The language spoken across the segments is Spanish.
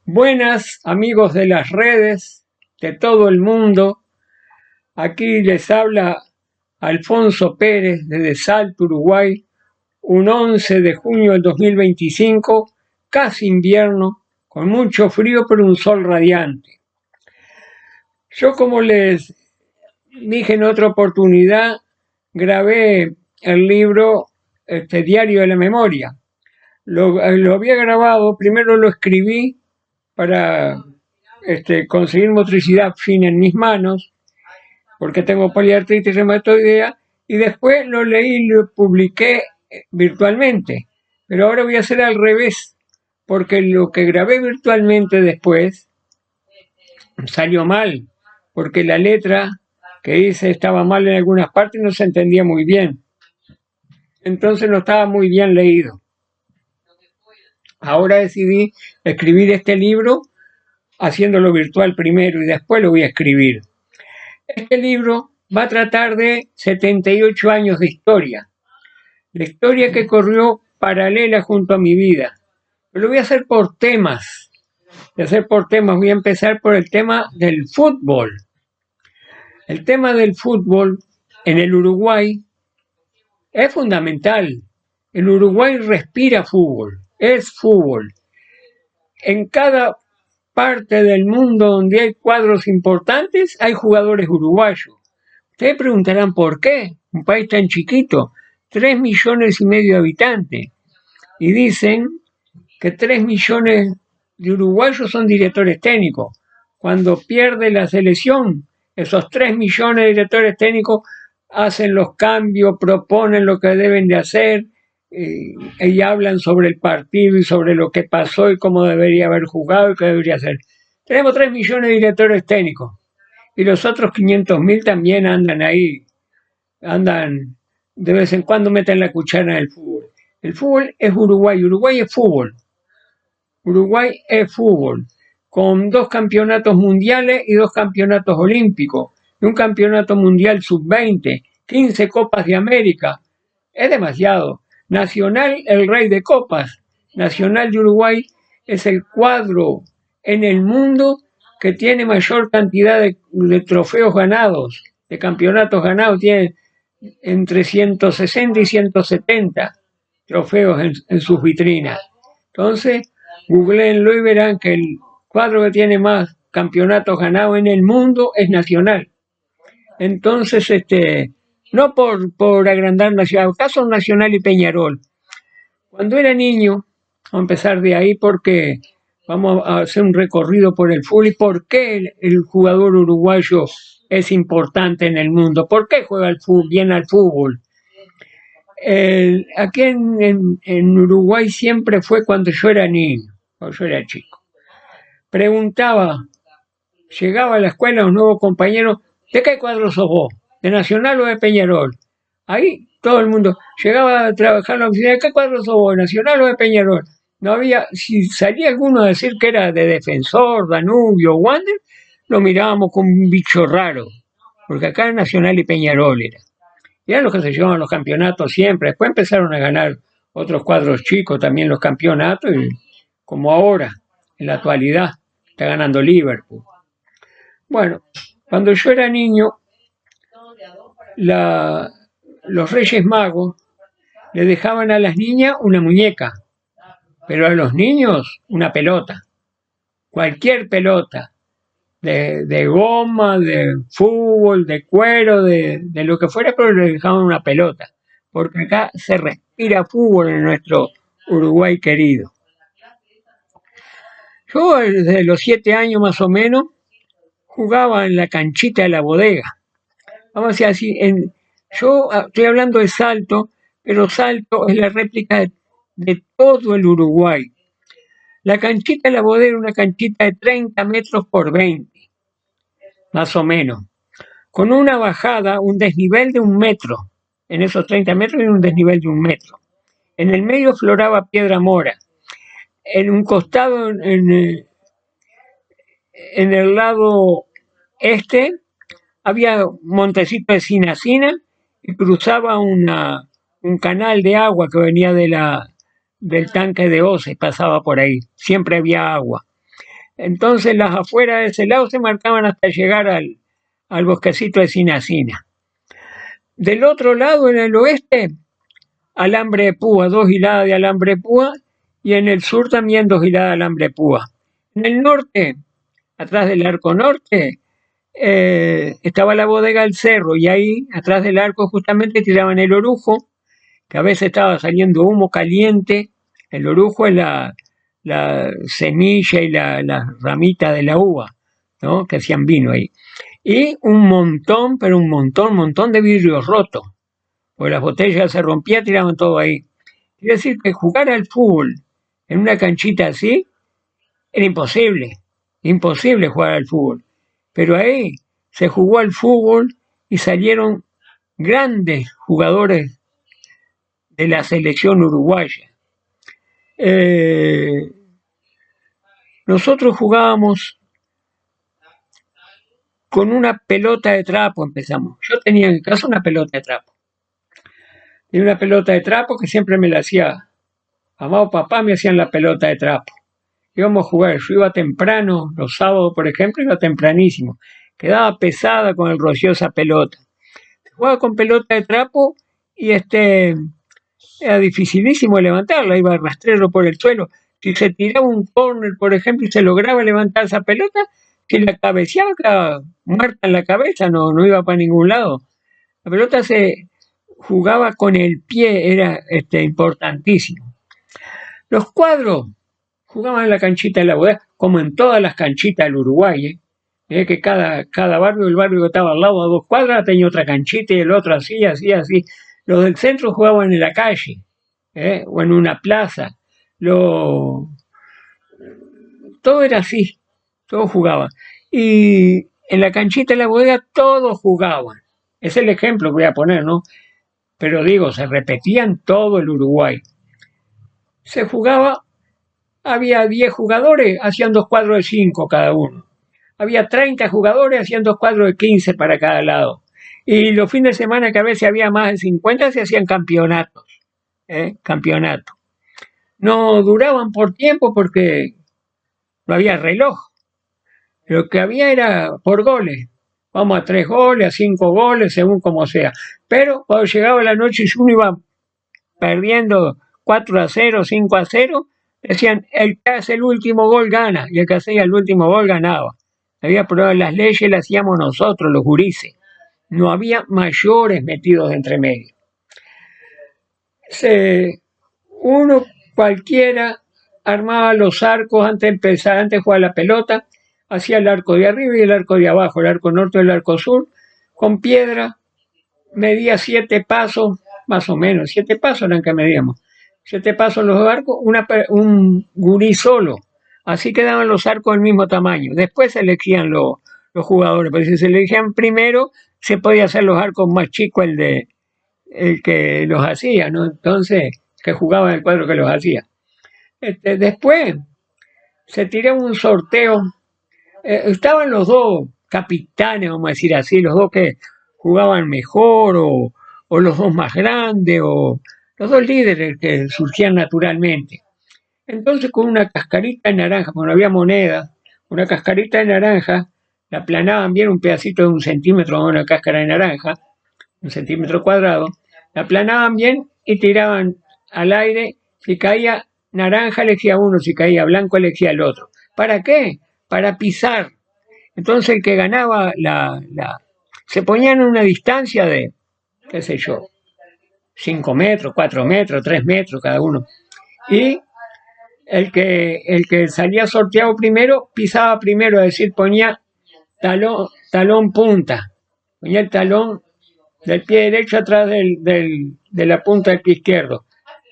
Buenas amigos de las redes, de todo el mundo. Aquí les habla Alfonso Pérez desde Salto, Uruguay, un 11 de junio del 2025, casi invierno, con mucho frío pero un sol radiante. Yo, como les dije en otra oportunidad, grabé el libro Diario de la Memoria. Lo había grabado, primero lo escribí para conseguir motricidad fina en mis manos, porque tengo poliartritis reumatoidea, y después lo leí y lo publiqué virtualmente. Pero ahora voy a hacer al revés, porque lo que grabé virtualmente después salió mal, porque la letra que hice estaba mal en algunas partes y no se entendía muy bien. Entonces no estaba muy bien leído. Ahora decidí escribir este libro haciéndolo virtual primero y después lo voy a escribir. Este libro va a tratar de 78 años de historia, la historia que corrió paralela junto a mi vida. Pero lo voy a hacer por temas. Voy a empezar por el tema del fútbol. El tema del fútbol en el Uruguay es fundamental. El Uruguay respira fútbol, es fútbol. En cada parte del mundo donde hay cuadros importantes hay jugadores uruguayos. Ustedes preguntarán por qué, un país tan chiquito, 3,5 millones de habitantes, y dicen que 3 millones de uruguayos son directores técnicos. Cuando pierde la selección, esos 3 millones de directores técnicos hacen los cambios, proponen lo que deben de hacer, y hablan sobre el partido y sobre lo que pasó y cómo debería haber jugado y qué debería hacer. Tenemos 3 millones de directores técnicos y los otros 500.000 también andan ahí, de vez en cuando meten la cuchara en el fútbol. El fútbol es Uruguay, Uruguay es fútbol. Uruguay es fútbol, con 2 campeonatos mundiales y 2 campeonatos olímpicos, y un campeonato mundial sub-20, 15 copas de América. Es demasiado. Nacional, el rey de copas. Nacional de Uruguay es el cuadro en el mundo que tiene mayor cantidad de trofeos ganados, de campeonatos ganados. Tiene entre 160 y 170 trofeos en sus vitrinas. Entonces, googleenlo y verán que el cuadro que tiene más campeonatos ganados en el mundo es Nacional. Entonces, no por agrandar la ciudad, caso Nacional y Peñarol. Cuando era niño, vamos a empezar de ahí porque vamos a hacer un recorrido por el fútbol y por qué el jugador uruguayo es importante en el mundo, por qué juega bien al fútbol. Aquí en Uruguay siempre fue cuando yo era niño, cuando yo era chico. Preguntaba, llegaba a la escuela un nuevo compañero, ¿de qué cuadro sos vos? ¿De Nacional o de Peñarol? Ahí todo el mundo llegaba a trabajar en la oficina, ¿de qué cuadro sos vos? ¿De Nacional o de Peñarol? No había, si salía alguno a decir que era de Defensor, Danubio, Wander, lo mirábamos como un bicho raro, porque acá era Nacional y Peñarol era. Y eran los que se llevaban los campeonatos siempre. Después empezaron a ganar otros cuadros chicos también los campeonatos, y como ahora, en la actualidad, está ganando Liverpool. Bueno, cuando yo era niño, los Reyes Magos le dejaban a las niñas una muñeca, pero a los niños una pelota, cualquier pelota, de goma, de fútbol, de cuero, de lo que fuera, pero le dejaban una pelota, porque acá se respira fútbol en nuestro Uruguay querido. Yo desde los 7 años más o menos jugaba en la canchita de la bodega. Vamos a decir así, yo estoy hablando de Salto, pero Salto es la réplica de todo el Uruguay. La canchita de la bodega era una canchita de 30 metros por 20, más o menos, con una bajada, un desnivel de 1 metro. En esos 30 metros hay un desnivel de 1 metro. En el medio floraba piedra mora. En un costado, en el lado este, había un montecito de cinacina y cruzaba un canal de agua que venía del tanque de Oce, pasaba por ahí. Siempre había agua. Entonces las afueras de ese lado se marcaban hasta llegar al bosquecito de Sinacina. Del otro lado, en el oeste, alambre de púa, 2 hiladas de alambre de púa, y en el sur también 2 hiladas de alambre de púa. En el norte, atrás del arco norte, estaba la bodega del cerro, y ahí, atrás del arco, justamente tiraban el orujo, que a veces estaba saliendo humo caliente. El orujo es la semilla y la ramita de la uva, ¿no? Que hacían vino ahí. Y un montón, pero un montón de vidrios rotos. Porque las botellas se rompían, tiraban todo ahí. Quiere decir que jugar al fútbol en una canchita así era imposible. Imposible jugar al fútbol. Pero ahí se jugó al fútbol y salieron grandes jugadores de la selección uruguaya. Nosotros jugábamos con una pelota de trapo, empezamos. Yo tenía en casa una pelota de trapo. Tenía una pelota de trapo que siempre me la hacía, mamá o papá me hacían la pelota de trapo. Íbamos a jugar, yo iba temprano, los sábados por ejemplo, iba tempranísimo. Quedaba pesada con el rocío esa pelota. Jugaba con pelota de trapo y era dificilísimo levantarla, iba rastrero por el suelo. Si se tiraba un córner, por ejemplo, y se lograba levantar esa pelota, si la cabeceaba, quedaba muerta en la cabeza, no iba para ningún lado. La pelota se jugaba con el pie, era importantísimo. Los cuadros jugaban en la canchita de la bodega, como en todas las canchitas del Uruguay, que cada barrio, el barrio que estaba al lado a 2 cuadras, tenía otra canchita y el otro así. Los del centro jugaban en la calle, o en una plaza. Todo era así, todos jugaban. Y en la canchita de la bodega todos jugaban. Es el ejemplo que voy a poner, ¿no? Pero digo, se repetía en todo el Uruguay. Se jugaba, había 10 jugadores, hacían 2 cuadros de 5 cada uno. Había 30 jugadores, hacían 2 cuadros de 15 para cada lado. Y los fines de semana, que a veces había más de 50, se hacían campeonatos. Campeonato. No duraban por tiempo porque no había reloj. Lo que había era por goles. Vamos a 3 goles, a 5 goles, según como sea. Pero cuando llegaba la noche y uno iba perdiendo 4-0, 5-0, decían, el que hace el último gol gana, y el que hacía el último gol ganaba. Había probado las leyes, las hacíamos nosotros, los gurises. No había mayores metidos de entre medio. Uno cualquiera armaba los arcos antes de empezar, antes de jugar la pelota, hacía el arco de arriba y el arco de abajo, el arco norte y el arco sur, con piedra, medía 7 pasos, más o menos, 7 pasos eran que medíamos, 7 pasos los arcos, un gurí solo, así quedaban los arcos del mismo tamaño. Después se elegían los jugadores, pero si se elegían primero, se podía hacer los arcos más chicos el que los hacía, ¿no? Entonces, que jugaba en el cuadro que los hacía. Después se tiró un sorteo. Estaban los dos capitanes, vamos a decir así, los dos que jugaban mejor, o los dos más grandes, o los dos líderes que surgían naturalmente. Entonces, con una cascarita de naranja, porque no había moneda, una cascarita de naranja, la aplanaban bien, un pedacito de 1 centímetro, una cáscara de naranja, 1 centímetro cuadrado, la aplanaban bien y tiraban al aire. Si caía naranja elegía uno, si caía blanco elegía el otro. ¿Para qué? Para pisar. Entonces el que ganaba se ponían en una distancia de, qué sé yo, 5 metros, 4 metros, 3 metros cada uno. Y el que salía sorteado primero, pisaba primero, es decir, ponía talón punta. Ponía el talón del pie derecho atrás de la punta del pie izquierdo.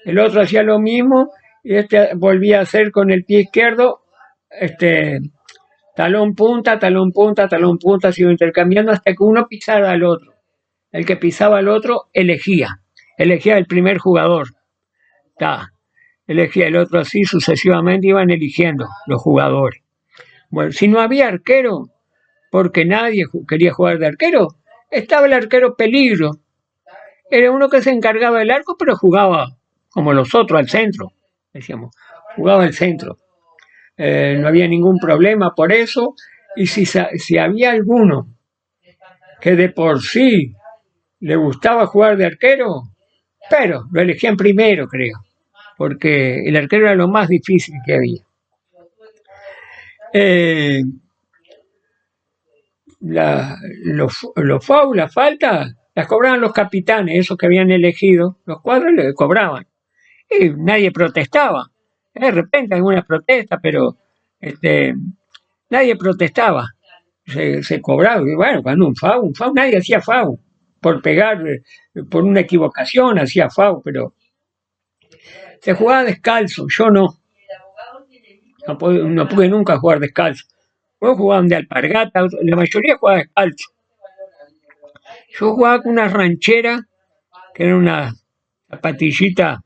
El otro hacía lo mismo y volvía a hacer con el pie izquierdo, talón punta, talón punta, talón punta, se iba intercambiando hasta que uno pisara al otro. El que pisaba al otro elegía el primer jugador. Elegía el otro, así sucesivamente iban eligiendo los jugadores. Bueno, si no había arquero, porque nadie quería jugar de arquero, estaba el arquero peligro. Era uno que se encargaba del arco, pero jugaba como los otros al centro, decíamos, jugaba al centro. no había ningún problema por eso, y si había alguno que de por sí le gustaba jugar de arquero, pero lo elegían primero, creo, porque el arquero era lo más difícil que había. Los fouls, las faltas, las cobraban los capitanes, esos que habían elegido, los cuadros le cobraban. Y nadie protestaba. De repente alguna protesta, pero nadie protestaba. Se cobraba. Y bueno, cuando un foul, nadie hacía foul. Por pegar, por una equivocación hacía foul, pero se jugaba descalzo, yo no. No pude nunca jugar descalzo. Todos jugaban de alpargata, la mayoría jugaba descalzo. Yo jugaba con una ranchera, que era una zapatillita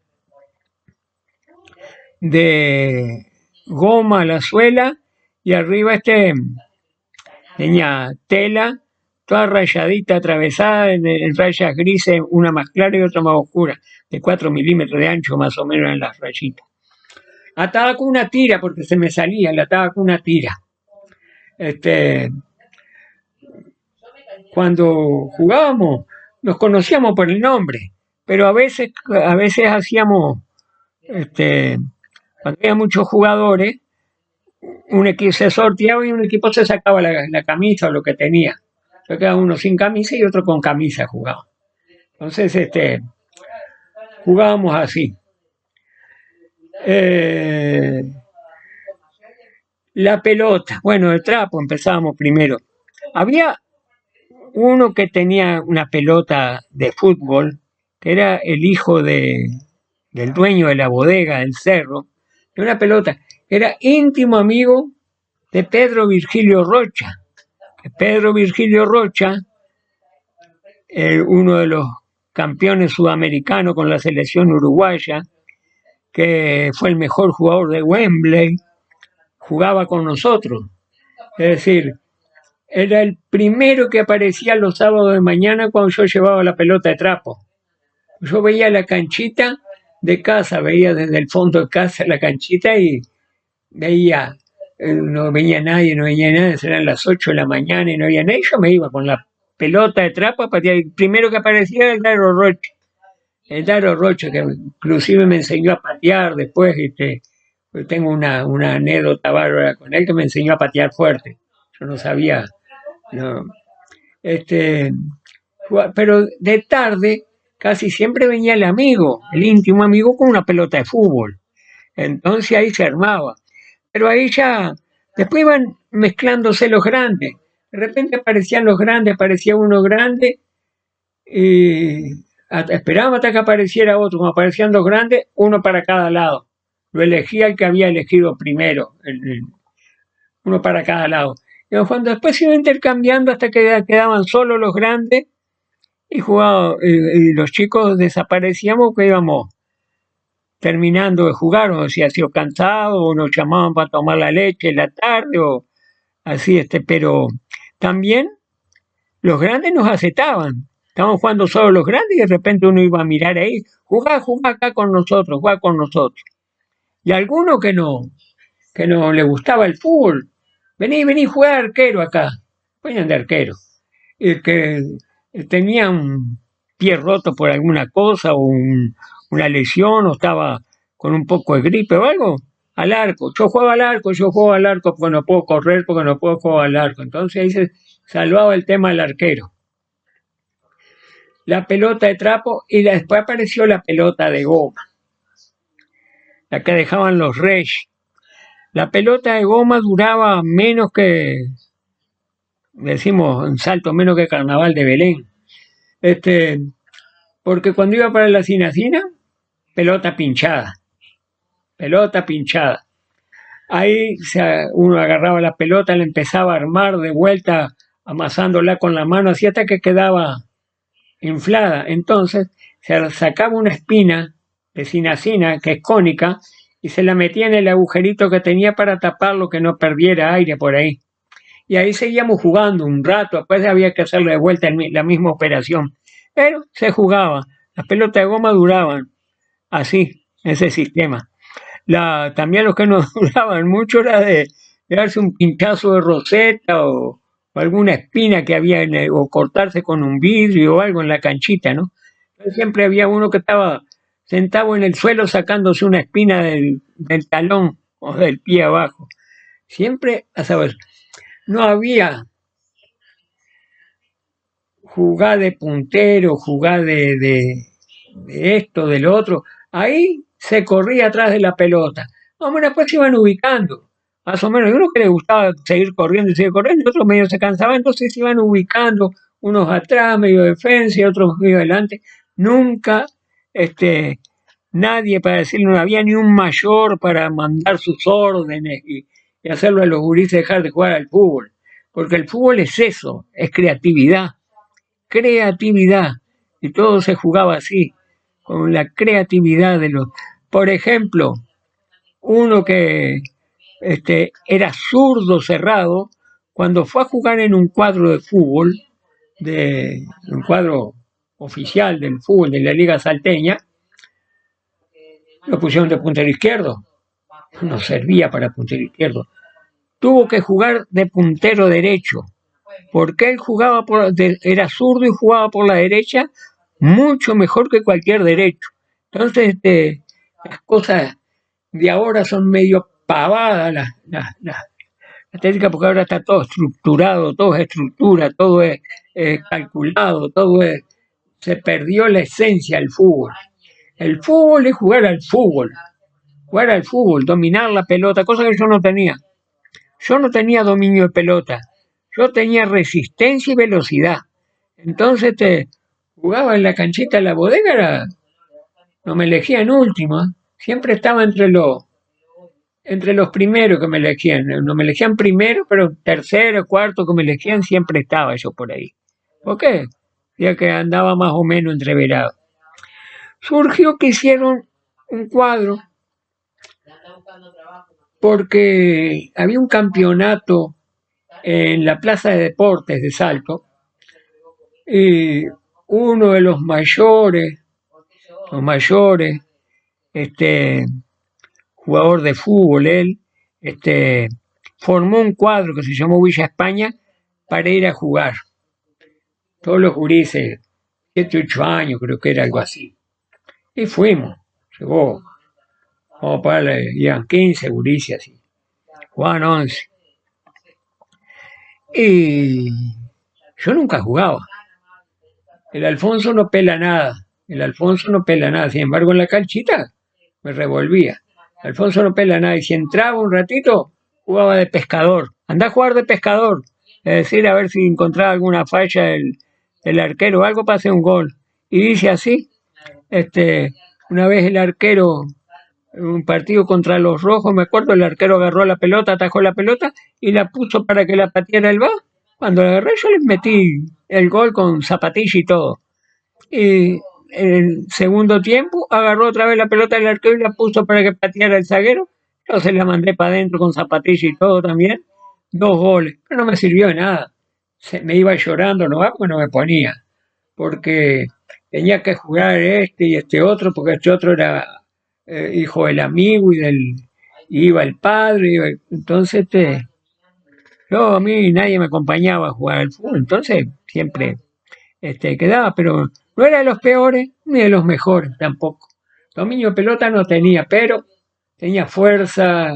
de goma a la suela, y arriba tenía tela, toda rayadita, atravesada en rayas grises, una más clara y otra más oscura, de 4 milímetros de ancho más o menos en las rayitas. Atada con una tira, porque se me salía, la ataba con una tira. Cuando jugábamos, nos conocíamos por el nombre, pero a veces hacíamos, cuando había muchos jugadores, un equipo se sorteaba y un equipo se sacaba la camisa o lo que tenía. Entonces quedaba uno sin camisa y otro con camisa jugaba. Entonces, jugábamos así. La pelota, bueno, el trapo empezábamos primero. Había uno que tenía una pelota de fútbol, que era el hijo del dueño de la bodega del cerro, de una pelota, era íntimo amigo de Pedro Virgilio Rocha. Pedro Virgilio Rocha, uno de los campeones sudamericanos con la selección uruguaya, que fue el mejor jugador de Wembley, jugaba con nosotros. Es decir, era el primero que aparecía los sábados de mañana cuando yo llevaba la pelota de trapo. Yo veía la canchita de casa, veía desde el fondo de casa la canchita y veía, no venía nadie, eran las 8 de la mañana y no había nadie. Yo me iba con la pelota de trapo a patear. El primero que aparecía era el Daro Rocha. El Daro Rocha, que inclusive me enseñó a patear después. Tengo una anécdota bárbara con él, que me enseñó a patear fuerte. Yo no sabía. No. Pero de tarde casi siempre venía el amigo, el íntimo amigo, con una pelota de fútbol. Entonces ahí se armaba. Pero ahí ya, después iban mezclándose los grandes. De repente aparecían los grandes, aparecía uno grande, y esperábamos hasta que apareciera otro. Como aparecían dos grandes, uno para cada lado. Lo elegía el que había elegido primero, uno para cada lado. Y cuando después se iba intercambiando hasta que quedaban solo los grandes y los chicos desaparecíamos, que íbamos terminando de jugar, o si ha sido cansado, o nos llamaban para tomar la leche en la tarde, o así, pero también los grandes nos acetaban. Estábamos jugando solo los grandes y de repente uno iba a mirar ahí, jugá acá con nosotros, jugá con nosotros. Y alguno que no le gustaba el fútbol, vení, jugar arquero acá. Ponían de arquero. El que tenía un pie roto por alguna cosa, o una lesión, o estaba con un poco de gripe o algo, al arco. Yo juego al arco porque no puedo correr, porque no puedo jugar al arco. Entonces ahí se salvaba el tema del arquero. La pelota de trapo, y después apareció la pelota de goma, la que dejaban los reyes. La pelota de goma duraba menos que, decimos en Salto, menos que Carnaval de Belén. Porque cuando iba para la Cinacina, pelota pinchada. Ahí uno agarraba la pelota, la empezaba a armar de vuelta, amasándola con la mano, así hasta que quedaba inflada. Entonces se sacaba una espina de cinacina, que es cónica, y se la metía en el agujerito que tenía para taparlo, que no perdiera aire por ahí. Y ahí seguíamos jugando un rato, después había que hacerle de vuelta la misma operación. Pero se jugaba, las pelotas de goma duraban así, ese sistema. También los que no duraban mucho era de darse un pinchazo de roseta o alguna espina que había o cortarse con un vidrio o algo en la canchita, ¿no? Entonces siempre había uno que estaba sentado en el suelo sacándose una espina del talón o del pie abajo. Siempre, a saber, no había jugar de puntero, jugar de esto, de lo otro. Ahí se corría atrás de la pelota. Vamos, después se iban ubicando. Más o menos, hay uno que le gustaba seguir corriendo y seguir corriendo, y otros medio se cansaban, entonces se iban ubicando, unos atrás, medio defensa y otros medio adelante. Nunca, nadie para decirle, no había ni un mayor para mandar sus órdenes y hacerlo a los gurises dejar de jugar al fútbol. Porque el fútbol es eso, es creatividad. Creatividad. Y todo se jugaba así, con la creatividad de los... Por ejemplo, uno que era zurdo cerrado, cuando fue a jugar en un cuadro de fútbol, un cuadro oficial del fútbol de la Liga Salteña, lo pusieron de puntero izquierdo. No servía para puntero izquierdo. Tuvo que jugar de puntero derecho, porque él era zurdo y jugaba por la derecha mucho mejor que cualquier derecho. Entonces, las cosas de ahora son medio pavadas, la técnica, porque ahora está todo estructurado, todo es estructura, todo es calculado, se perdió la esencia del fútbol. El fútbol es jugar al fútbol, dominar la pelota, cosa que yo no tenía. Yo no tenía dominio de pelota, yo tenía resistencia y velocidad. Entonces jugaba en la canchita de la bodega, no me elegían último, siempre estaba entre los primeros que me elegían. No me elegían primero, pero tercero, cuarto que me elegían, siempre estaba yo por ahí. ¿Por qué? Ya que andaba más o menos entreverado. Surgió que hicieron un cuadro porque había un campeonato en la Plaza de Deportes de Salto y uno de los mayores, jugador de fútbol, él, formó un cuadro que se llamó Villa España para ir a jugar. Todos los gurises, 7, 8 años, creo que era algo así. Y fuimos, llegó, vamos a pagarle, iban 15 gurises así, jugaban 11. Y yo nunca jugaba. El Alfonso no pela nada, sin embargo en la canchita me revolvía. Alfonso no pela nada y si entraba un ratito jugaba de pescador. Andá a jugar de pescador, es decir, a ver si encontraba alguna falla el arquero o algo para hacer un gol. Y dice así, una vez el arquero, en un partido contra los rojos, me acuerdo, el arquero agarró la pelota, atajó la pelota y la puso para que la pateara el VAR. Cuando la agarré yo les metí el gol con zapatilla y todo. Y en el segundo tiempo agarró otra vez la pelota del arquero y la puso para que pateara el zaguero. Yo se la mandé para adentro con zapatilla y todo también. 2 goles, pero no me sirvió de nada. Me iba llorando, porque no me ponía. Porque tenía que jugar y este otro, porque este otro era hijo del amigo y iba el padre. Entonces, a mí nadie me acompañaba a jugar al fútbol. Entonces, siempre quedaba, pero no era de los peores ni de los mejores tampoco. Dominio de pelota no tenía, pero tenía fuerza,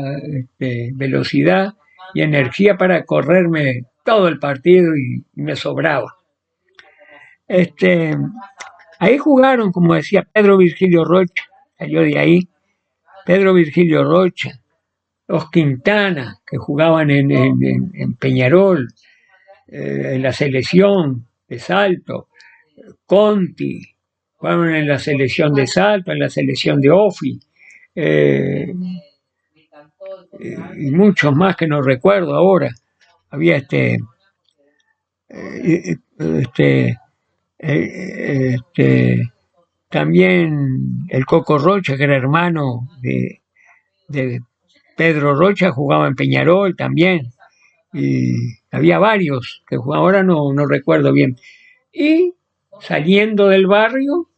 velocidad y energía para correrme todo el partido y me sobraba. Ahí jugaron, como decía, Pedro Virgilio Rocha, salió de ahí, Pedro Virgilio Rocha, los Quintana, que jugaban en Peñarol, en la selección de Salto, Conti, jugaron en la selección de Salto, en la selección de Ofi, y muchos más que no recuerdo ahora. Había también el Coco Rocha, que era hermano de Pedro Rocha, jugaba en Peñarol también. Y había varios que jugaban, ahora no recuerdo bien. Y saliendo del barrio,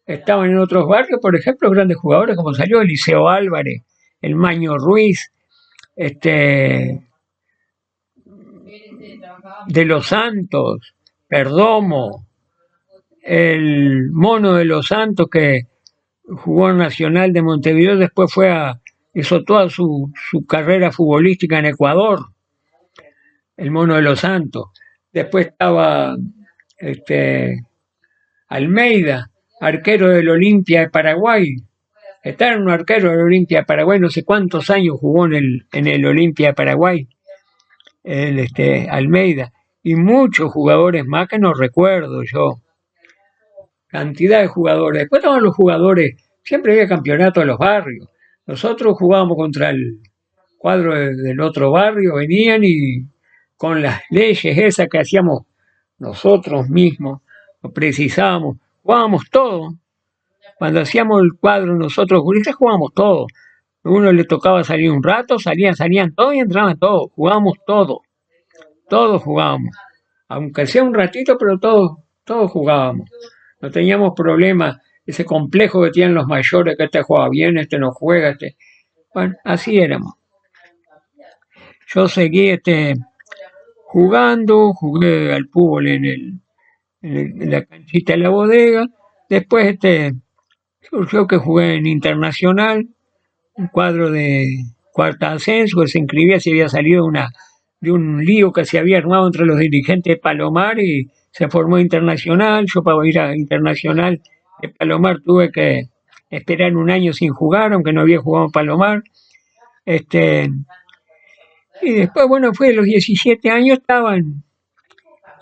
estaban en otros barrios, por ejemplo, grandes jugadores como salió Eliseo Álvarez, el Maño Ruiz, de los Santos, Perdomo, el Mono de los Santos que jugó en Nacional de Montevideo, después hizo toda su carrera futbolística en Ecuador, el Mono de los Santos. Después estaba Almeida, arquero del Olimpia de Paraguay. Era un arquero del Olimpia de Paraguay, no sé cuántos años jugó en el Olimpia de Paraguay, Almeida. Y muchos jugadores más que no recuerdo yo. Cantidad de jugadores. Después estaban los jugadores, siempre había campeonato de los barrios. Nosotros jugábamos contra el cuadro del otro barrio, venían y con las leyes esas que hacíamos nosotros mismos, lo precisábamos, jugábamos todo. Cuando hacíamos el cuadro nosotros, juristas, jugábamos todo. A uno le tocaba salir un rato, salían todos y entraban todos. Jugábamos todo. Todos jugábamos. Aunque sea un ratito, pero todos jugábamos. No teníamos problemas, ese complejo que tienen los mayores, que este juega bien, este no juega, Bueno, así éramos. Yo seguí jugando, jugué al fútbol en la canchita de la bodega. Después surgió que jugué en Internacional, un cuadro de cuarta ascenso, que se inscribía si había salido de un lío que se había armado entre los dirigentes de Palomar y se formó Internacional. Yo para ir a Internacional de Palomar tuve que esperar un año sin jugar, aunque no había jugado en Palomar. Y después, bueno, fue a los 17 años, estaba en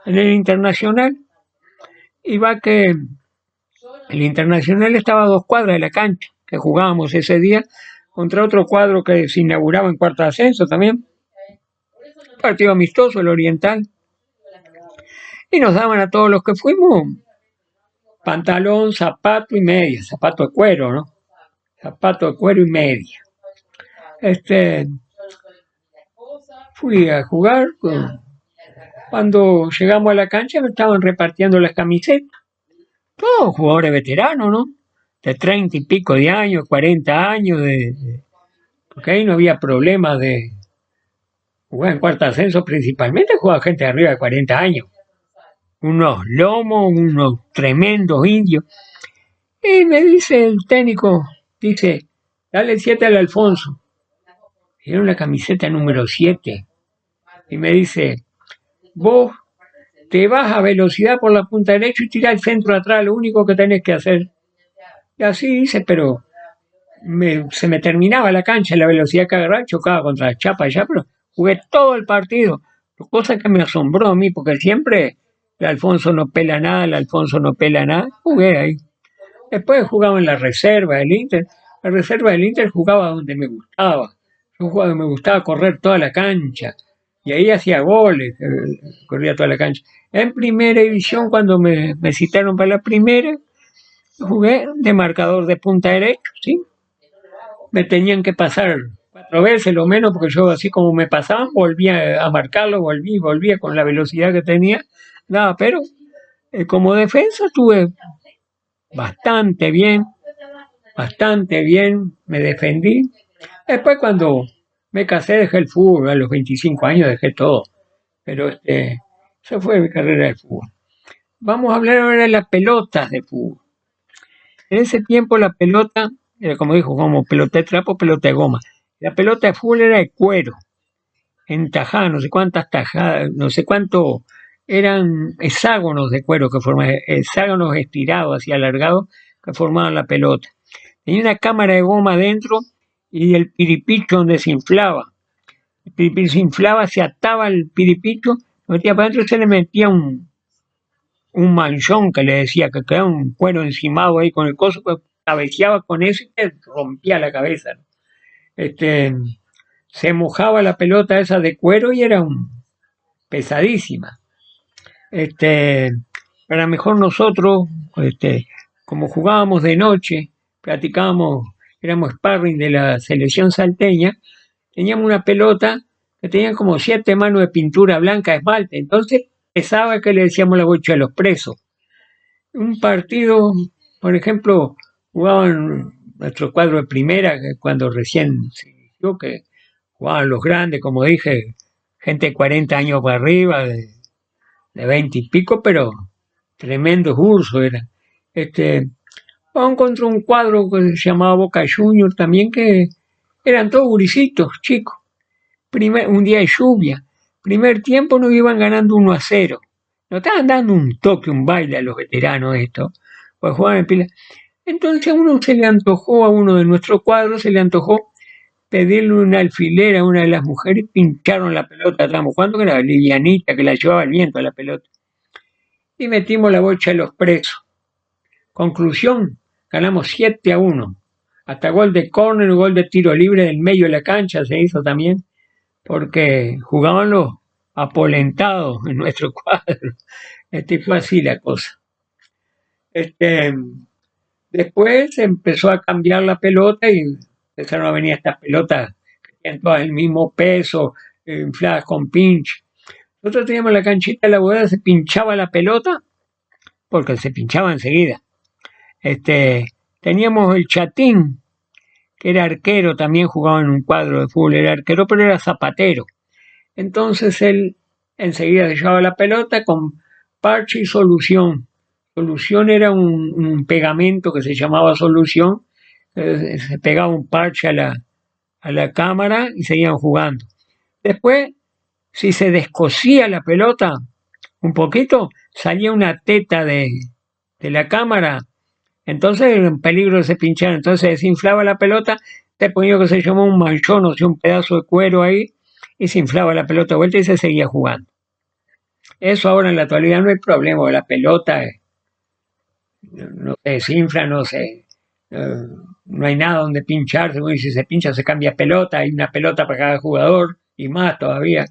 el Internacional, y va que el Internacional estaba a 2 cuadras de la cancha, que jugábamos ese día, contra otro cuadro que se inauguraba en cuarto ascenso también. Partido amistoso, el Oriental. Y nos daban a todos los que fuimos pantalón, zapato y media, zapato de cuero, ¿no? Zapato de cuero y media. Fui a jugar. Cuando llegamos a la cancha me estaban repartiendo las camisetas. Todos jugadores veteranos, ¿no? De 30 y pico de años, 40 años, porque ahí no había problema de jugar en cuarto ascenso, principalmente jugaba gente de arriba de 40 años. Unos lomos, unos tremendos indios. Y me dice el técnico, dale 7 al Alfonso. Era una camiseta número 7. Y me dice, vos te vas a velocidad por la punta derecha y tirás el centro atrás, lo único que tenés que hacer. Y así hice, pero se me terminaba la cancha, la velocidad que agarraba, chocaba contra la chapa allá, pero jugué todo el partido. Cosa que me asombró a mí, porque siempre el Alfonso no pela nada, jugué ahí. Después jugaba en la reserva del Inter. La reserva del Inter jugaba donde me gustaba. Me gustaba correr toda la cancha. Y ahí hacía goles, corría toda la cancha. En primera división, cuando me citaron para la primera, jugué de marcador de punta derecho, ¿sí? Me tenían que pasar 4 veces lo menos, porque yo así como me pasaban, volvía a marcarlo, volvía con la velocidad que tenía. Nada, pero como defensa estuve bastante bien, me defendí. Después cuando me casé dejé el fútbol, a los 25 años dejé todo, pero esa fue mi carrera de fútbol. Vamos a hablar ahora de las pelotas de fútbol. En ese tiempo la pelota, era como dijo, como pelota de trapo, pelota de goma. La pelota de fútbol era de cuero, entajada, no sé cuántas tajadas, no sé cuánto, eran hexágonos de cuero que formaban, hexágonos estirados, así alargados, que formaban la pelota. Tenía una cámara de goma adentro y el piripicho donde se inflaba. El piripicho se inflaba, se ataba el piripicho, lo metía para adentro y se le metía un manchón que le decía, que quedaba un cuero encimado ahí con el coso, que cabeceaba con eso y te rompía la cabeza, ¿no? Se mojaba la pelota esa de cuero y era pesadísima. Para mejor nosotros, como jugábamos de noche, practicábamos, éramos sparring de la selección salteña, teníamos una pelota que tenía como 7 manos de pintura blanca de esmalte, entonces pesaba, que le decíamos la bocha de los presos. Un partido, por ejemplo, jugaban nuestro cuadro de primera, que cuando recién se inició, que jugaban los grandes, como dije, gente de 40 años para arriba, de 20 y pico, pero tremendos ursos eran. Encontré un cuadro que se llamaba Boca Junior también, que eran todos gurisitos, chicos. Un día de lluvia. Primer tiempo nos iban ganando 1-0. Nos estaban dando un toque, un baile a los veteranos esto. Pues jugaban en pila. Entonces a uno de nuestros cuadros, se le antojó pedirle un alfiler a una de las mujeres, pincharon la pelota, estábamos jugando, que era livianita, que la llevaba el viento a la pelota. Y metimos la bocha a los presos. Conclusión, ganamos 7-1. Hasta gol de córner, gol de tiro libre del medio de la cancha se hizo también, porque jugaban los apolentados en nuestro cuadro. Fue así la cosa. Después empezó a cambiar la pelota y empezaron a venir estas pelotas que tenían todas el mismo peso, infladas con pinch. Nosotros teníamos la canchita de la bodega, se pinchaba la pelota, porque se pinchaba enseguida. Teníamos el Chatín, que era arquero, también jugaba en un cuadro de fútbol, era arquero, pero era zapatero. Entonces él enseguida se llevaba la pelota con parche y solución. Solución era un pegamento que se llamaba solución, se pegaba un parche a la cámara y seguían jugando. Después, si se descosía la pelota un poquito, salía una teta de la cámara, entonces era en peligro de se pinchar, entonces desinflaba la pelota, te ponía que se llamó un manchón, o sea, un pedazo de cuero ahí, y se inflaba la pelota de vuelta y se seguía jugando. Eso ahora en la actualidad no hay problema, la pelota no se desinfla, no hay nada donde pincharse, y si se pincha se cambia pelota, hay una pelota para cada jugador, y más todavía,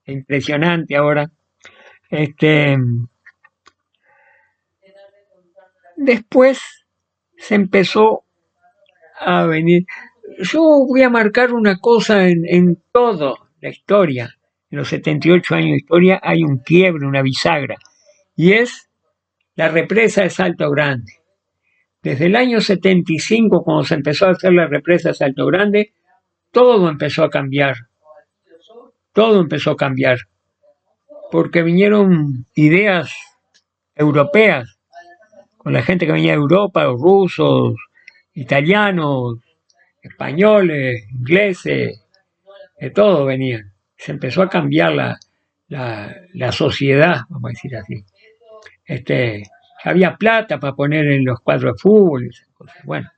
impresionante ahora. Después se empezó a venir. Yo voy a marcar una cosa en toda la historia. En los 78 años de historia hay un quiebre, una bisagra, y es la represa de Salto Grande. Desde el año 75, cuando se empezó a hacer la represa de Salto Grande, todo empezó a cambiar. Todo empezó a cambiar. Porque vinieron ideas europeas, con la gente que venía de Europa, los rusos, italianos, españoles, ingleses, de todo venían. Se empezó a cambiar la sociedad, vamos a decir así. Había plata para poner en los cuadros de fútbol y esas cosas. Bueno,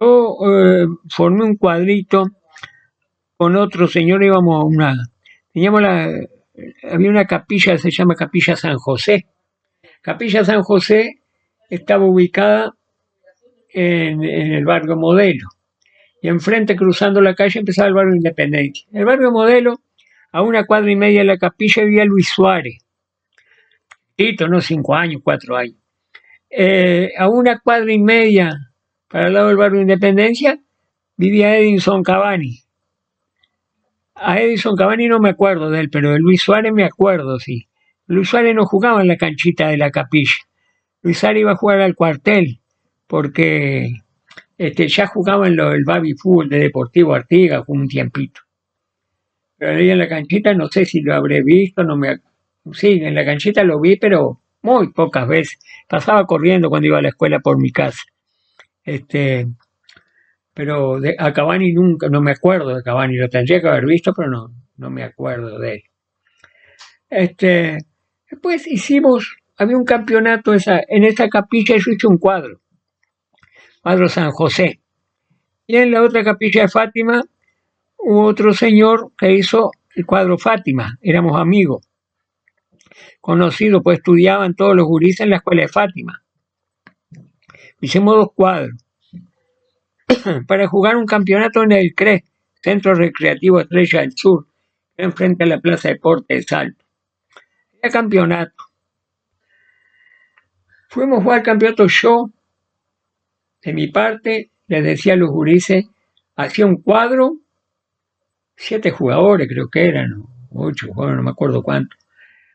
yo formé un cuadrito con otro señor, íbamos a había una capilla que se llama Capilla San José. Capilla San José estaba ubicada en el barrio Modelo. Y enfrente, cruzando la calle, empezaba el barrio Independencia. En el barrio Modelo, a 1,5 cuadras de la capilla, vivía Luis Suárez. Tito, no 5 años, 4 años. A 1,5 cuadras, para el lado del barrio Independencia, vivía Edinson Cavani. A Edinson Cavani no me acuerdo de él, pero de Luis Suárez me acuerdo, sí. Luis Suárez no jugaba en la canchita de la capilla. Luis Suárez iba a jugar al cuartel, porque ya jugaba en el baby fútbol de Deportivo Artigas un tiempito. Pero ahí en la canchita no sé si lo habré visto, sí, en la canchita lo vi, pero muy pocas veces. Pasaba corriendo cuando iba a la escuela por mi casa. Pero a Cavani nunca, no me acuerdo de Cavani, lo tendría que haber visto, pero no me acuerdo de él. Después había un campeonato en esta capilla, yo hice un cuadro San José. Y en la otra capilla de Fátima hubo otro señor que hizo el cuadro Fátima, éramos amigos, conocidos, pues estudiaban todos los gurises en la escuela de Fátima. Hicimos 2 cuadros para jugar un campeonato en el CRE, Centro Recreativo Estrella del Sur, enfrente a la Plaza de Deportes de Salto. Era campeonato. Fuimos a jugar el campeonato yo, de mi parte, les decía a los gurises, hacía un cuadro, 7 jugadores creo que eran, 8 jugadores, no me acuerdo cuánto.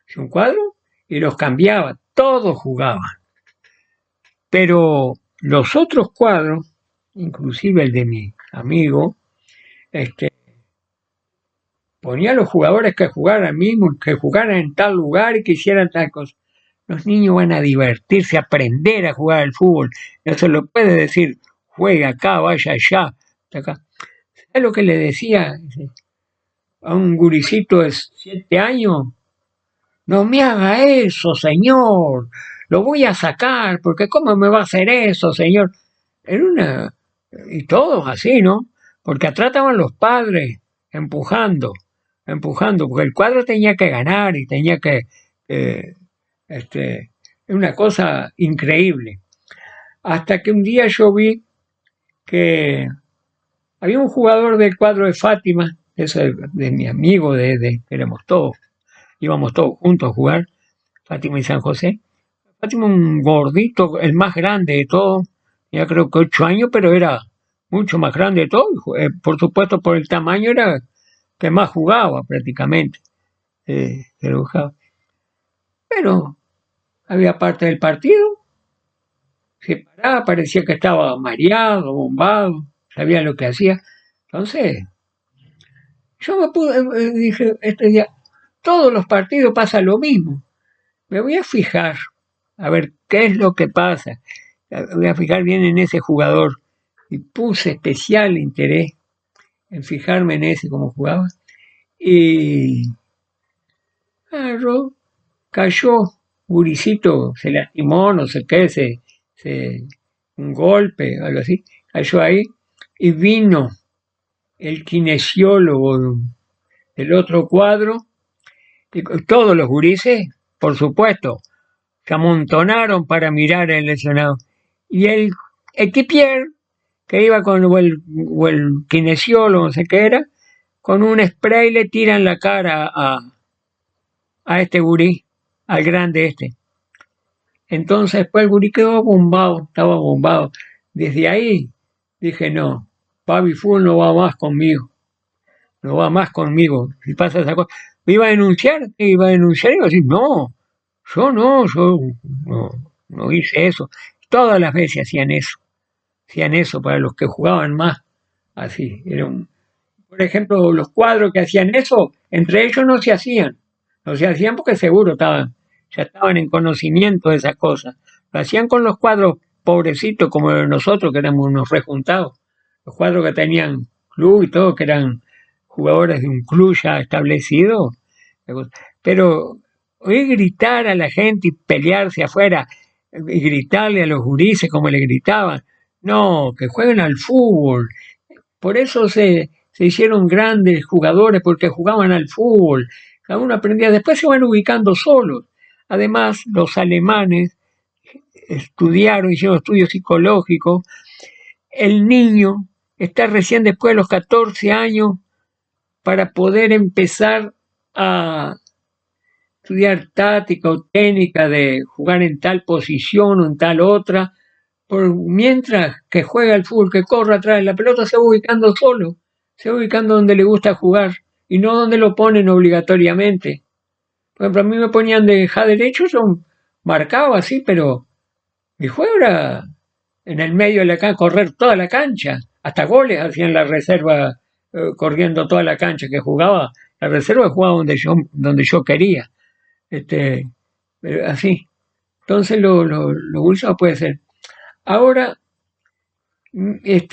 Hacía un cuadro y los cambiaba, todos jugaban. Pero los otros cuadros inclusive el de mi amigo, ponía a los jugadores que jugaran mismo, que jugaran en tal lugar y que hicieran tal cosa. Los niños van a divertirse, a aprender a jugar al fútbol. No se lo puede decir, juega acá, vaya allá, acá. ¿Sabes lo que le decía a un guricito de 7 años? No me haga eso, señor. Lo voy a sacar, porque ¿cómo me va a hacer eso, señor? Era una... Y todos así, ¿no? Porque atrás estaban los padres empujando, empujando, porque el cuadro tenía que ganar y tenía que... eh, este, es una cosa increíble. Hasta que un día yo vi que había un jugador del cuadro de Fátima, ese de mi amigo, éramos todos, íbamos todos juntos a jugar, Fátima y San José. Fátima un gordito, el más grande de todos, ya creo que 8 años, pero era mucho más grande de todos. Por supuesto, por el tamaño era que más jugaba prácticamente. Pero había parte del partido, se paraba, parecía que estaba mareado, bombado, sabía lo que hacía. Entonces, yo dije, este día, todos los partidos pasa lo mismo. Me voy a fijar, a ver qué es lo que pasa. Voy a fijar bien en ese jugador. Y puse especial interés en fijarme en ese cómo jugaba. Y agarró, cayó, guricito, se lastimó, no sé qué, un golpe, algo así, cayó ahí. Y vino el kinesiólogo del otro cuadro, y todos los gurises, por supuesto, se amontonaron para mirar al lesionado. Y el equipier, que iba con el kinesiólogo, no sé qué era, con un spray le tiran la cara a este gurí, al grande este. Entonces después el gurí quedó bombado, estaba bombado. Desde ahí dije, no, Pavi Full no va más conmigo, no va más conmigo. Si pasa esa cosa, me iba a denunciar, y iba a decir, no, yo no hice eso. Todas las veces hacían eso para los que jugaban más. Así, por ejemplo, los cuadros que hacían eso, entre ellos no se hacían porque seguro ya estaban en conocimiento de esas cosas. Lo hacían con los cuadros pobrecitos como nosotros, que éramos unos rejuntados. Los cuadros que tenían club y todo, que eran jugadores de un club ya establecido. Pero oír gritar a la gente y pelearse afuera y gritarle a los gurises como le gritaban, no, que jueguen al fútbol. Por eso se hicieron grandes jugadores, porque jugaban al fútbol. Cada uno aprendía, después se van ubicando solos. Además, los alemanes estudiaron, hicieron estudios psicológicos. El niño está recién después de los 14 años para poder empezar a estudiar táctica o técnica de jugar en tal posición o en tal otra, mientras que juega al fútbol, que corre atrás de la pelota, se va ubicando solo, se va ubicando donde le gusta jugar y no donde lo ponen obligatoriamente. Por ejemplo, a mí me ponían de derecho, yo marcaba así, pero mi juego era en el medio de la cancha, correr toda la cancha, hasta goles hacían la reserva, corriendo toda la cancha que jugaba. La reserva jugaba donde yo quería. Así. Entonces lo usado puede ser. Ahora, mis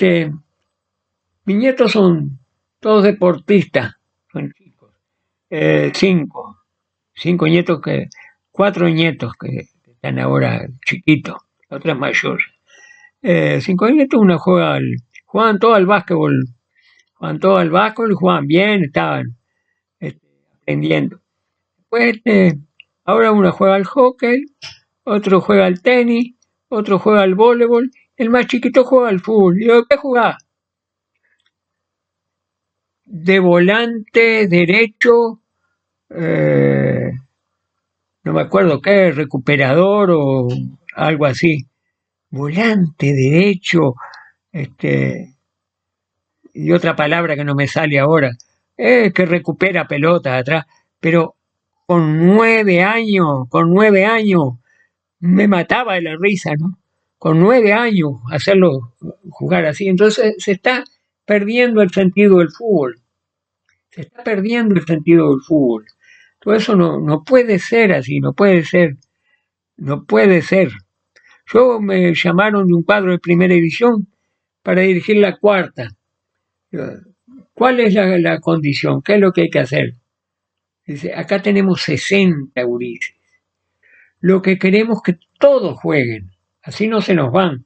nietos son todos deportistas, son chicos. Cinco nietos cuatro nietos que están ahora chiquitos, la otra es mayor. 5 nietos, juegan todo al básquetbol, jugaban bien, estaban aprendiendo. Pues ahora uno juega al hockey, otro juega al tenis, otro juega al voleibol, el más chiquito juega al fútbol. Y yo, ¿qué jugás? De volante derecho, no me acuerdo qué, recuperador o algo así. Volante derecho, y otra palabra que no me sale ahora, que recupera pelotas atrás, pero con 9 años, me mataba de la risa, ¿no? con 9 años hacerlo jugar así. Entonces se está perdiendo el sentido del fútbol. Se está perdiendo el sentido del fútbol. Todo eso no puede ser así, no puede ser. No puede ser. Yo me llamaron de un cuadro de primera división para dirigir la cuarta. ¿Cuál es la condición? ¿Qué es lo que hay que hacer? Dice, acá tenemos 60 gurises. Lo que queremos es que todos jueguen. Así no se nos van.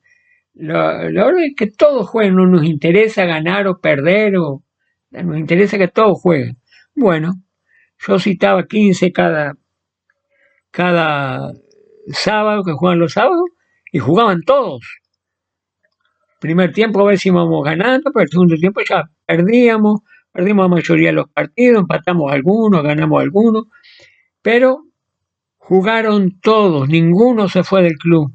La verdad es que todos jueguen. No nos interesa ganar o perder. Nos interesa que todos jueguen. Bueno, yo citaba 15 cada sábado, que juegan los sábados, y jugaban todos. Primer tiempo a ver si íbamos ganando, pero el segundo tiempo ya perdíamos la mayoría de los partidos, empatamos algunos, ganamos algunos, pero jugaron todos, ninguno se fue del club.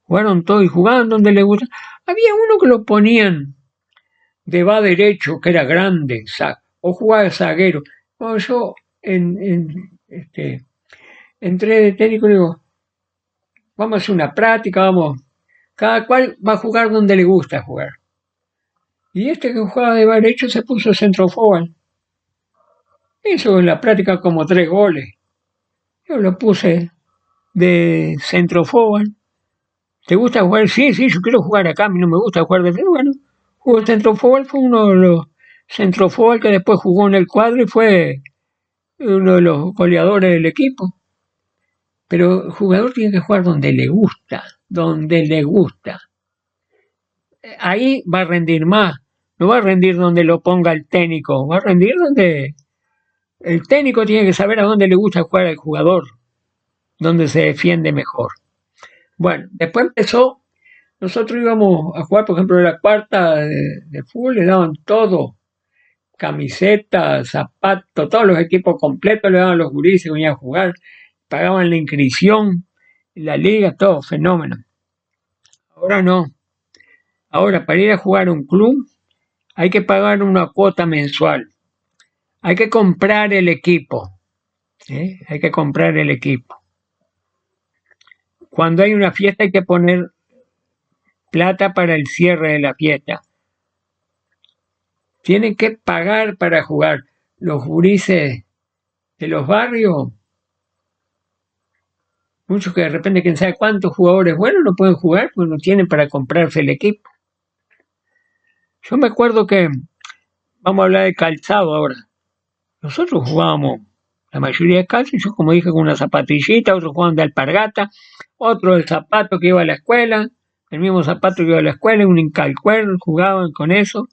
Jugaron todos y jugaban donde les gusta. Había uno que lo ponían de va derecho, que era grande, o jugaba de zaguero. Bueno, yo entré de técnico y digo, vamos a hacer una práctica, cada cual va a jugar donde le gusta jugar. Y este que jugaba de derecho se puso centro forward. Hizo en la práctica como 3 goles. Yo lo puse de centro forward. ¿Te gusta jugar? Sí, yo quiero jugar acá, a mí no me gusta jugar de frente. Bueno, jugó centro forward, fue uno de los centro forward que después jugó en el cuadro y fue uno de los goleadores del equipo. Pero el jugador tiene que jugar donde le gusta, donde le gusta. Ahí va a rendir más. No va a rendir donde lo ponga el técnico, va a rendir donde el técnico tiene que saber a dónde le gusta jugar al jugador, donde se defiende mejor. Bueno, después empezó, nosotros íbamos a jugar, por ejemplo, en la cuarta de fútbol, le daban todo, camisetas, zapatos, todos los equipos completos le daban a los gurises que venían a jugar, pagaban la inscripción, la liga, todo, fenómeno. Ahora no. Ahora, para ir a jugar a un club, hay que pagar una cuota mensual. Hay que comprar el equipo. Hay que comprar el equipo. Cuando hay una fiesta hay que poner plata para el cierre de la fiesta. Tienen que pagar para jugar. Los gurises de los barrios, muchos que de repente quién sabe cuántos jugadores buenos no pueden jugar porque no tienen para comprarse el equipo. Yo me acuerdo que, vamos a hablar de calzado ahora, nosotros jugábamos la mayoría de calzado, yo como dije con una zapatillita, otros jugaban de alpargata, otro el zapato que iba a la escuela, el mismo zapato que iba a la escuela, un incalcuer, jugaban con eso.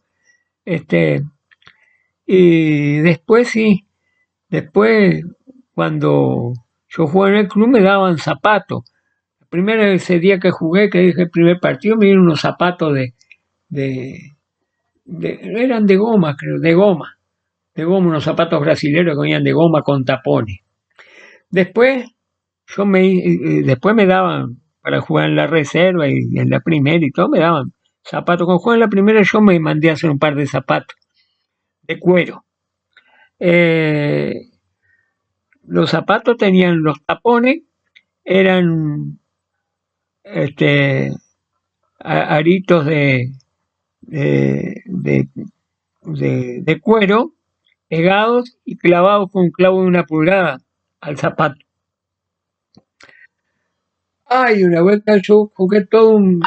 Y después sí, después cuando yo jugué en el club me daban zapatos. Ese día que jugué, que dije el primer partido, me dieron unos zapatos eran de goma, creo, de goma, unos zapatos brasileños que venían de goma con tapones. Después después me daban para jugar en la reserva y en la primera y todo, me daban zapatos. Cuando jugué en la primera yo me mandé a hacer un par de zapatos de cuero. Los zapatos tenían los tapones, eran aritos de cuero pegados y clavados con un clavo de 1 pulgada al zapato. Una vuelta yo jugué todo un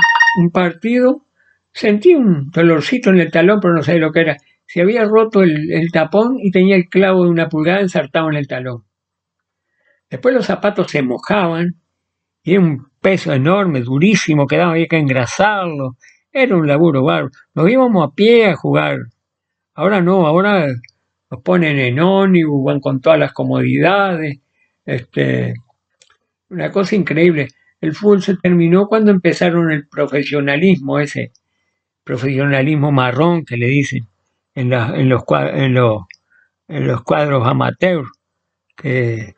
partido, sentí un dolorcito en el talón, pero no sé lo que era. Se había roto el tapón y tenía el clavo de 1 pulgada ensartado en el talón. Después los zapatos se mojaban y era un peso enorme, durísimo, había que engrasarlo. Era un laburo bárbaro. Nos íbamos a pie a jugar. Ahora no, ahora nos ponen en ómnibus, van con todas las comodidades. Una cosa increíble. El fútbol se terminó cuando empezaron el profesionalismo, ese profesionalismo marrón que le dicen en los cuadros amateurs, que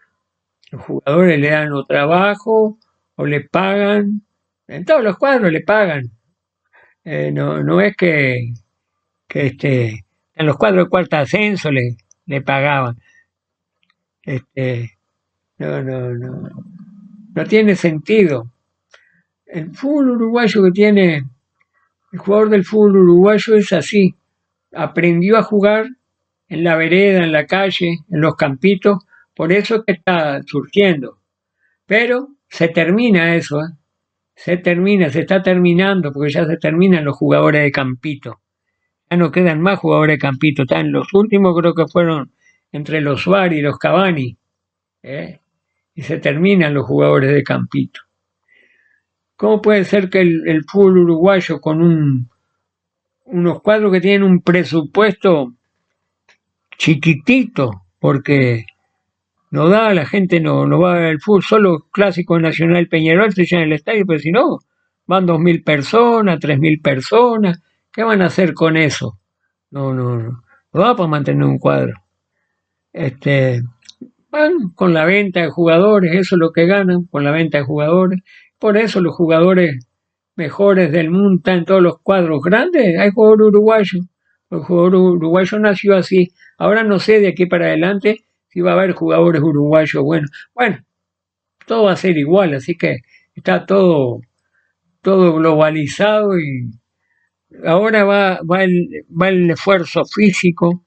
los jugadores le dan o trabajo o le pagan. En todos los cuadros le pagan. No es que en los cuadros de cuarto ascenso le pagaban. No tiene sentido. El fútbol uruguayo que tiene, el jugador del fútbol uruguayo es así. Aprendió a jugar en la vereda, en la calle, en los campitos, por eso es que está surgiendo. Pero se termina eso, ¿eh? Se está terminando, porque ya se terminan los jugadores de campito. Ya no quedan más jugadores de campito, están los últimos, creo que fueron entre los Suárez y los Cavani, ¿eh? Y se terminan los jugadores de campito. ¿Cómo puede ser que el fútbol uruguayo con unos cuadros que tienen un presupuesto chiquitito, porque no da, la gente no va al fútbol, solo Clásico Nacional Peñarol se llena el estadio, pero si no, van 2.000 personas, 3.000 personas, ¿qué van a hacer con eso? No va para mantener un cuadro. Van con la venta de jugadores, eso es lo que ganan, con la venta de jugadores. Por eso los jugadores mejores del mundo están en todos los cuadros grandes. Hay jugador uruguayo. El jugador uruguayo nació así. Ahora no sé de aquí para adelante si va a haber jugadores uruguayos buenos. Bueno, todo va a ser igual, así que está todo globalizado y ahora va el esfuerzo físico,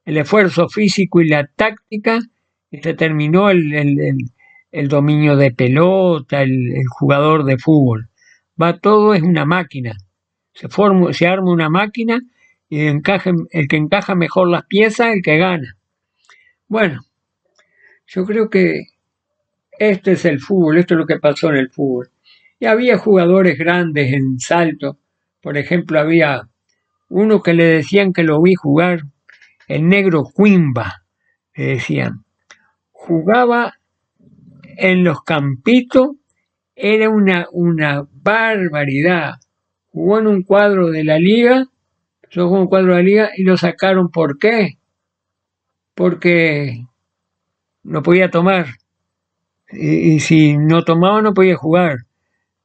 y la táctica, y se terminó el dominio de pelota, el jugador de fútbol. Va todo, es una máquina. Se arma una máquina y el que encaja mejor las piezas, el que gana. Bueno, yo creo que este es el fútbol, esto es lo que pasó en el fútbol. Y había jugadores grandes en salto. Por ejemplo, había uno que le decían, que lo vi jugar, el negro Cuimba, le decían. Jugaba en los campitos, era una barbaridad. Jugó en un cuadro de la liga, y lo sacaron. ¿Por qué? Porque no podía tomar. Y si no tomaba, no podía jugar.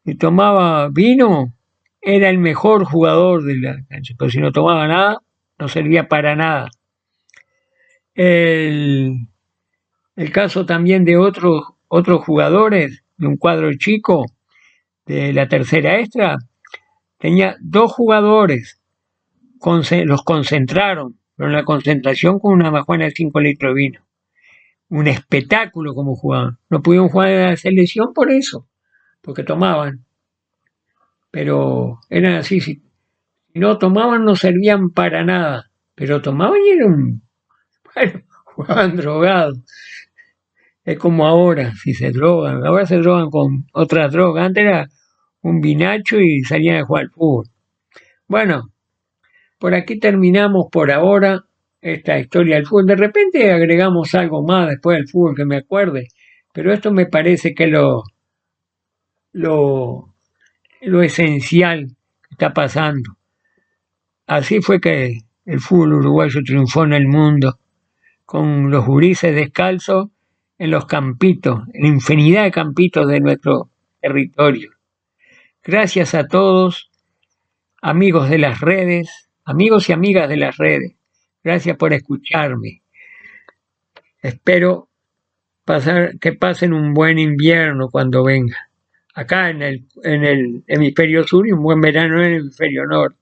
Si tomaba vino, era el mejor jugador de la cancha. Pero si no tomaba nada, no servía para nada. El caso también de otros jugadores de un cuadro chico de la tercera extra, tenía 2 jugadores, los concentraron, pero en la concentración con una majuana de 5 litros de vino. Un espectáculo como jugaban. No pudieron jugar en la selección por eso, porque tomaban. Pero eran así, si no tomaban no servían para nada, pero tomaban y eran, bueno, jugaban drogados. Es como ahora, si se drogan, ahora se drogan con otras drogas. Antes era un vinacho y salían a jugar al fútbol. Bueno, por aquí terminamos por ahora esta historia del fútbol. De repente agregamos algo más después del fútbol que me acuerde, pero esto me parece que es lo esencial que está pasando. Así fue que el fútbol uruguayo triunfó en el mundo, con los gurises descalzos en los campitos, en la infinidad de campitos de nuestro territorio. Gracias a todos, amigos de las redes, amigos y amigas de las redes. Gracias por escucharme. Espero que pasen un buen invierno cuando venga. Acá en el hemisferio sur y un buen verano en el hemisferio norte.